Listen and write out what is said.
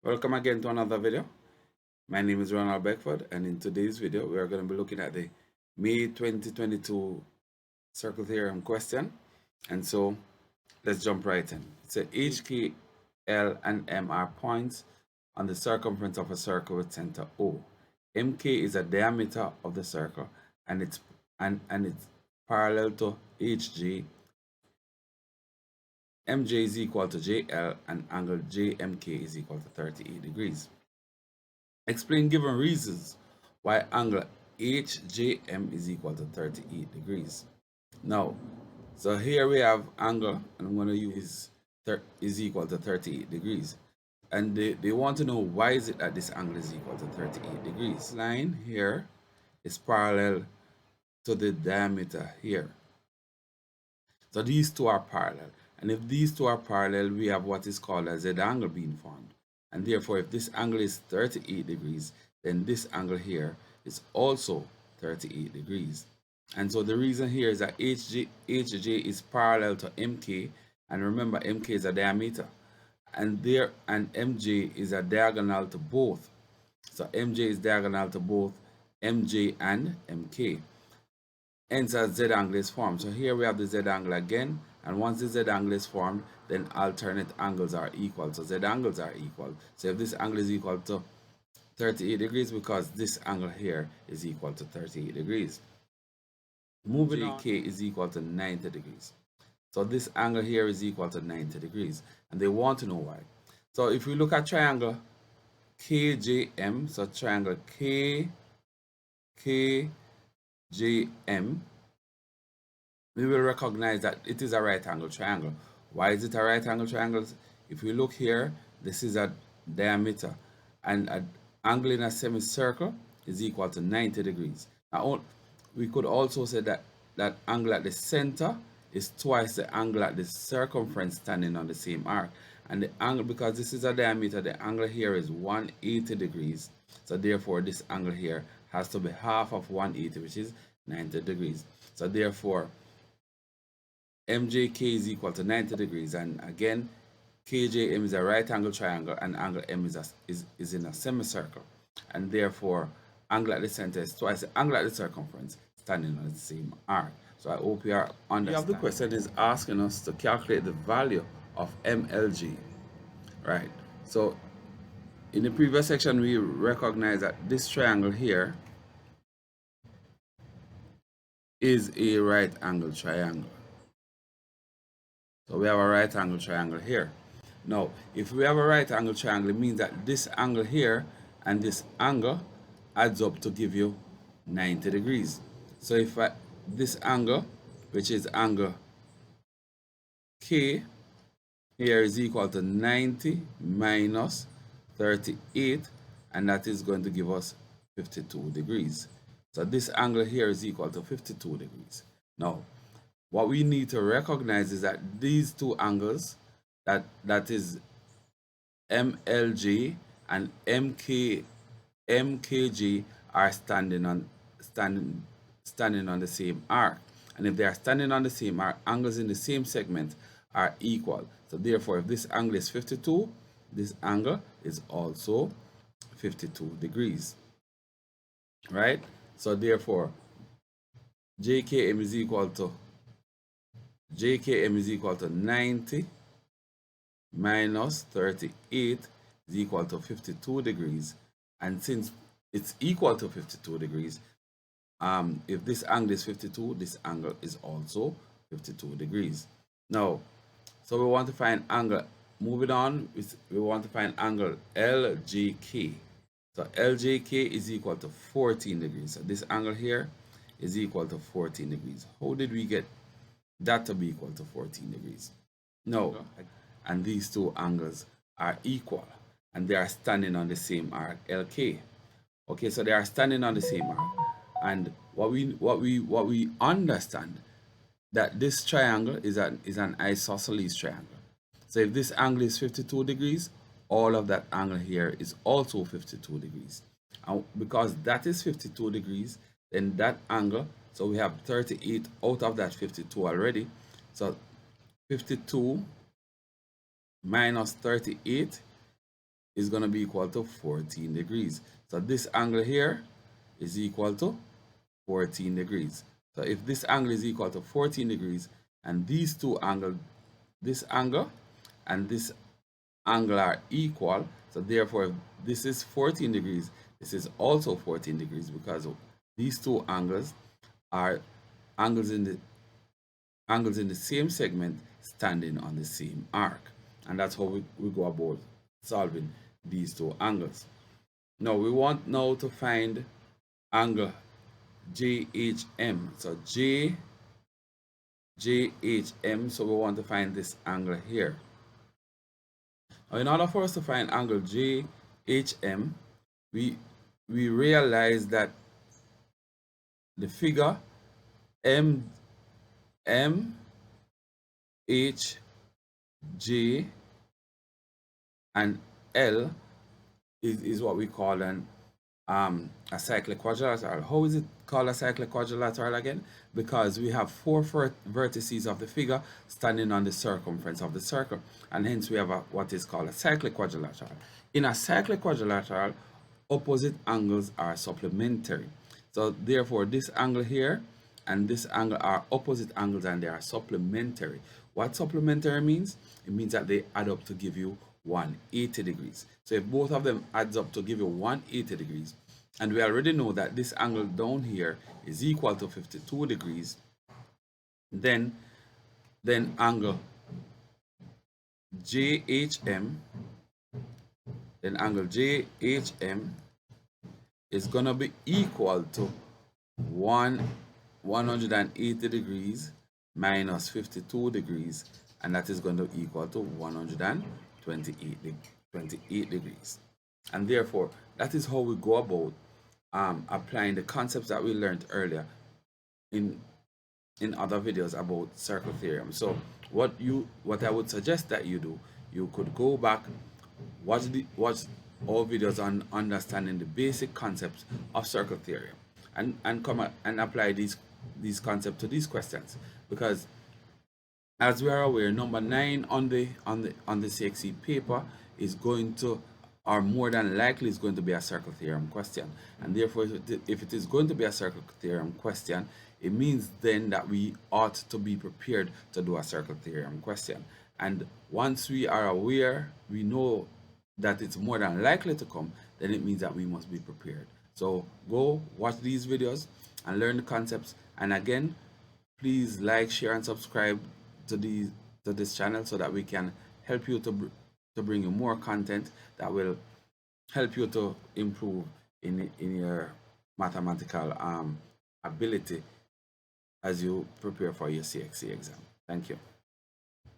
Welcome again to another video. My name is Ronald Beckford, and in today's video we are going to be looking at the May 2022 circle theorem question. And so let's jump right in. It says H, K, L, and M are points on the circumference of a circle with center O. MK is a diameter of the circle, and it's parallel to HJ. MJ is equal to JL, and angle JMK is equal to 38 degrees. Explain given reasons why angle HJM is equal to 38 degrees. Now, so here we have angle, and I'm going to use is equal to 38 degrees. And they want to know why is it that this angle is equal to 38 degrees. This line here is parallel to the diameter here. So these two are parallel. And if these two are parallel, we have what is called a Z angle being formed. And therefore, if this angle is 38 degrees, then this angle here is also 38 degrees. And so the reason here is that HJ is parallel to MK. And remember, MK is a diameter. And MJ is a diagonal to both. So MJ is diagonal to both MJ and MK. Hence a Z angle is formed. So here we have the Z angle again. And once the Z angle is formed, then alternate angles are equal. So Z angles are equal. So if this angle is equal to 38 degrees, because this angle here is equal to 38 degrees. Moving on, K is equal to 90 degrees. So this angle here is equal to 90 degrees. And they want to know why. So if we look at triangle KJM, so triangle KJM, we will recognize that it is a right angle triangle. Why is it a right angle triangle? If we look here, this is a diameter, and an angle in a semicircle is equal to 90 degrees. Now, we could also say that that angle at the center is twice the angle at the circumference standing on the same arc. And the angle, because this is a diameter, the angle here is 180 degrees. So therefore, this angle here has to be half of 180, which is 90 degrees. So therefore, MJK is equal to 90 degrees, and again, KJM is a right angle triangle, and angle M is in a semicircle, and therefore, angle at the center is twice the angle at the circumference standing on the same arc. So I hope you are understanding. The question is asking us to calculate the value of MLG, right? So in the previous section, we recognize that this triangle here is a right angle triangle. So we have a right angle triangle here. Now, if we have a right angle triangle, it means that this angle here and this angle adds up to give you 90 degrees. So if this angle, which is angle K, here is equal to 90 minus 38, and that is going to give us 52 degrees. So this angle here is equal to 52 degrees. Now, what we need to recognize is that these two angles, that is MLJ and MKJ, are standing on the same arc. And if they are standing on the same arc, angles in the same segment are equal. So therefore, if this angle is 52, this angle is also 52 degrees. Right? So therefore, JKM is equal to 90 minus 38 is equal to 52 degrees. And since it's equal to 52 degrees, if this angle is 52, this angle is also 52 degrees. Now, so we want to find angle. Moving on, we want to find angle LJK. So LJK is equal to 14 degrees. So this angle here is equal to 14 degrees. How did we get that to be equal to 14 degrees? No, and these two angles are equal, and they are standing on the same arc, LK. Okay, so they are standing on the same arc, and what we understand that this triangle is an isosceles triangle. So if this angle is 52 degrees, all of that angle here is also 52 degrees. And because that is 52 degrees, then that angle So we have 38 out of that 52 already. So 52 minus 38 is going to be equal to 14 degrees. So this angle here is equal to 14 degrees. So if this angle is equal to 14 degrees and these two angles, this angle and this angle are equal, so therefore if this is 14 degrees, this is also 14 degrees because these two angles are angles in the same segment standing on the same arc. And that's how we go about solving these two angles. Now we want now to find angle JHM. So JHM, so we want to find this angle here. Now in order for us to find angle JHM, we realize that the figure H, J, and L is what we call a cyclic quadrilateral. How is it called a cyclic quadrilateral again? Because we have four vertices of the figure standing on the circumference of the circle, and hence we have what is called a cyclic quadrilateral. In a cyclic quadrilateral, opposite angles are supplementary. So therefore this angle here and this angle are opposite angles and they are supplementary. What supplementary means? It means that they add up to give you 180 degrees. So if both of them adds up to give you 180 degrees, and we already know that this angle down here is equal to 52 degrees, then angle JHM, is gonna be equal to 180 degrees minus 52 degrees, and that is going to equal to 128 degrees. And therefore that is how we go about applying the concepts that we learned earlier in other videos about circle theorem. So what I would suggest that you do, you could go back, watch all videos on understanding the basic concepts of circle theorem, and come and apply these concepts to these questions, because as we are aware, number 9 on the CSEC paper is going to, or more than likely is going to be, a circle theorem question. And therefore if it is going to be a circle theorem question, it means then that we ought to be prepared to do a circle theorem question. And once we are aware, we know that it's more than likely to come, then it means that we must be prepared. So go watch these videos and learn the concepts. And again, please like, share, and subscribe to this channel so that we can help you to bring you more content that will help you to improve in your mathematical ability as you prepare for your CSEC exam. Thank you.